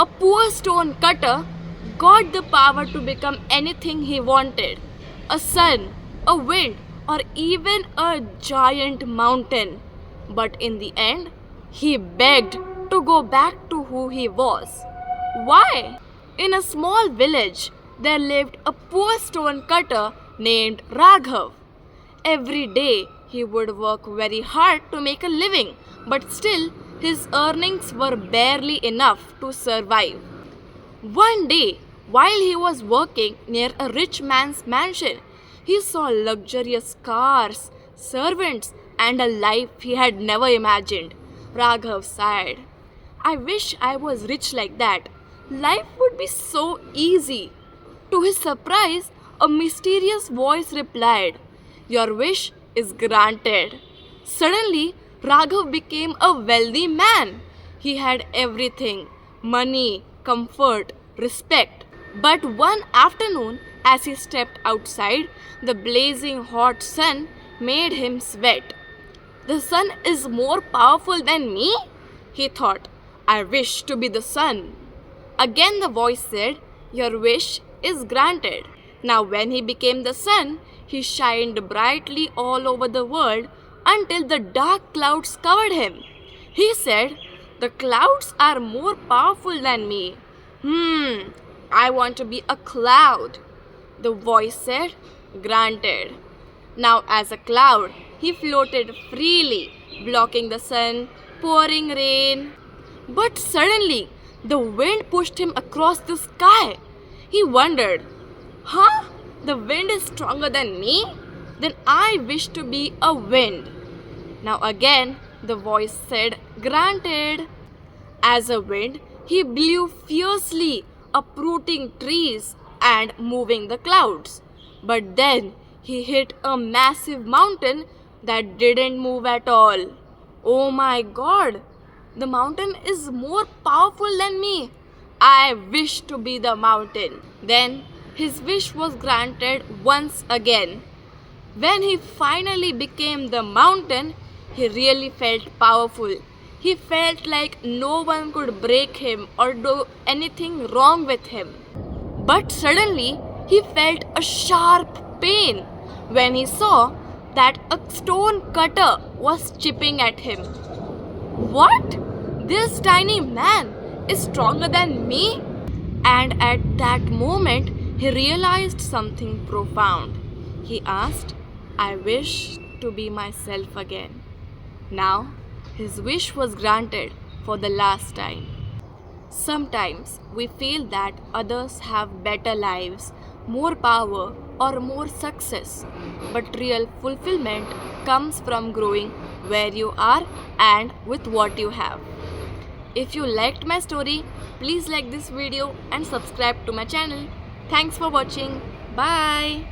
A poor stone cutter got the power to become anything he wanted: a sun, a wind, or even a giant mountain. But in the end, he begged to go back to who he was. Why? In a small village, there lived a poor stone cutter named Raghav. Every day he would work very hard to make a living, but still his earnings were barely enough to survive. One day, while he was working near a rich man's mansion, he saw luxurious cars, servants, and a life he had never imagined. Raghav sighed. I wish I was rich like that. Life would be so easy. To his surprise, a mysterious voice replied, Your wish is granted. Suddenly, Raghav became a wealthy man. He had everything: money, comfort, respect. But one afternoon, as he stepped outside, the blazing hot sun made him sweat. The sun is more powerful than me, he thought. I wish to be the sun. Again the voice said, Your wish is granted. Now, when he became the sun, he shined brightly all over the world until the dark clouds covered him. He said, The clouds are more powerful than me. I want to be a cloud. The voice said, Granted. Now, as a cloud, he floated freely, blocking the sun, pouring rain. But suddenly, the wind pushed him across the sky. He wondered, The wind is stronger than me? Then I wish to be a wind. Now again, the voice said, Granted. As a wind, he blew fiercely, uprooting trees and moving the clouds. But then he hit a massive mountain that didn't move at all. Oh my God! The mountain is more powerful than me. I wish to be the mountain. Then his wish was granted once again. When he finally became the mountain, he really felt powerful. He felt like no one could break him or do anything wrong with him. But suddenly, he felt a sharp pain when he saw that a stone cutter was chipping at him. What? This tiny man is stronger than me? And at that moment, he realized something profound. He asked, I wish to be myself again. Now, his wish was granted for the last time. Sometimes we feel that others have better lives, more power, or more success. But real fulfillment comes from growing where you are and with what you have. If you liked my story, please like this video and subscribe to my channel. Thanks for watching. Bye.